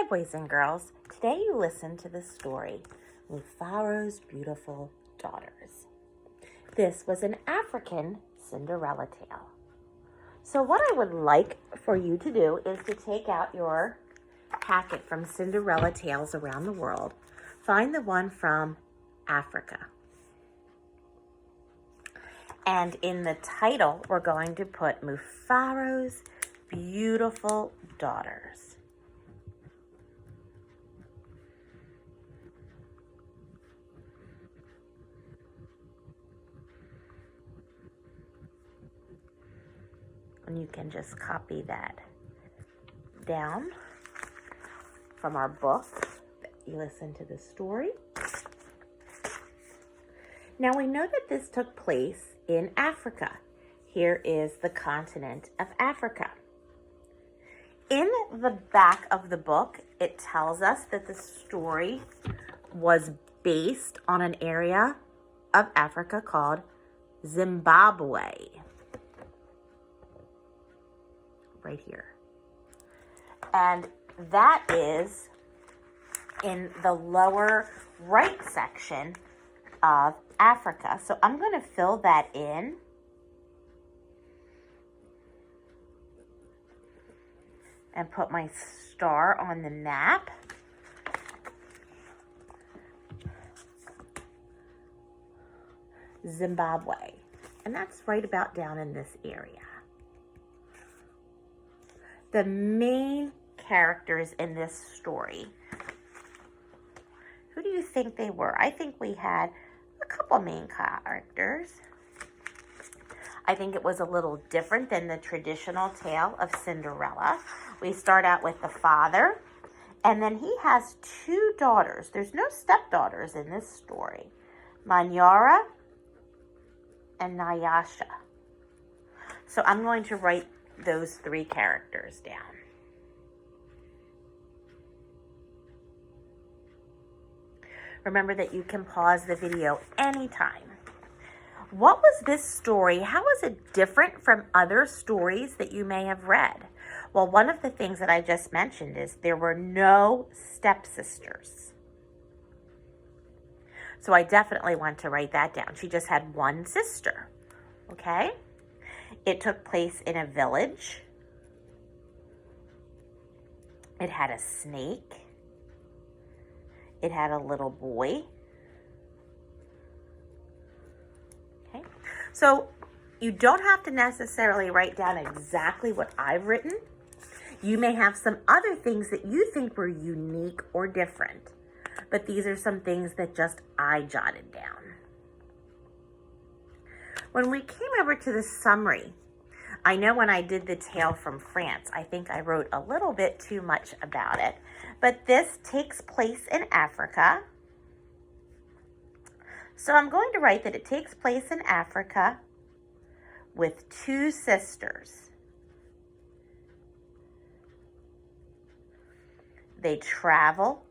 Hi, boys and girls. Today you listen to the story, Mufaro's Beautiful Daughters. This was an African Cinderella tale. So what I would like for you to do is to take out your packet from Cinderella Tales Around the World. Find the one from Africa. And in the title, we're going to put Mufaro's Beautiful Daughters. And you can just copy that down from our book that you listen to the story. Now we know that this took place in Africa. Here is the continent of Africa. In the back of the book, it tells us that the story was based on an area of Africa called Zimbabwe. Right here. And that is in the lower right section of Africa. So I'm going to fill that in. And put my star on the map. Zimbabwe. And that's right about down in this area. The main characters in this story, who do you think they were? I think we had a couple main characters. I think it was a little different than the traditional tale of Cinderella. We start out with the father, and then he has two daughters. There's no stepdaughters in this story. Manyara and Nyasha. So I'm going to write those three characters down. Remember that you can pause the video anytime. What was this story? How was it different from other stories that you may have read? Well, one of the things that I just mentioned is there were no stepsisters. So I definitely want to write that down. She just had one sister, okay? It took place in a village. It had a snake. It had a little boy. Okay, so you don't have to necessarily write down exactly what I've written. You may have some other things that you think were unique or different, but these are some things that just I jotted down. When we came over to the summary, I know when I did the tale from France, I think I wrote a little bit too much about it, but this takes place in Africa. So I'm going to write that it takes place in Africa with two sisters. They travel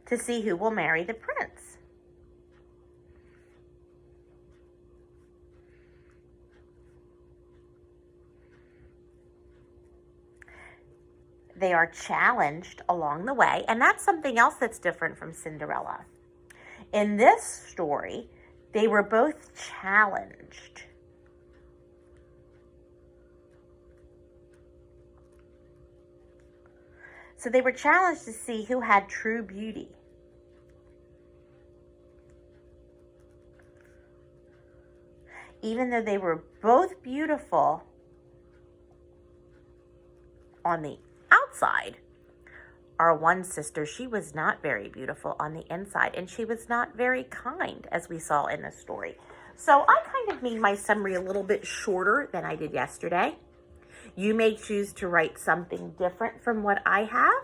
to see who will marry the prince. They are challenged along the way, and that's something else that's different from Cinderella. In this story, they were both challenged. So they were challenged to see who had true beauty. Even though they were both beautiful on the outside, our one sister, she was not very beautiful on the inside, and she was not very kind, as we saw in the story. So I kind of made my summary a little bit shorter than I did yesterday. You may choose to write something different from what I have.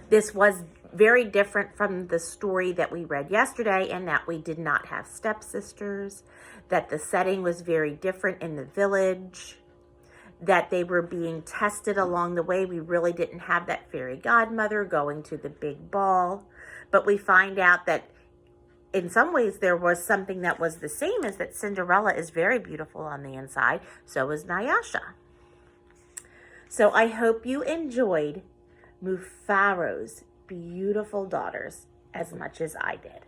This was very different from the story that we read yesterday, in that we did not have stepsisters, that the setting was very different in the village, that they were being tested along the way. We really didn't have that fairy godmother going to the big ball, but we find out that in some ways there was something that was the same, as that Cinderella is very beautiful on the inside. So is Nyasha. So I hope you enjoyed Mufaro's beautiful daughters as much as I did.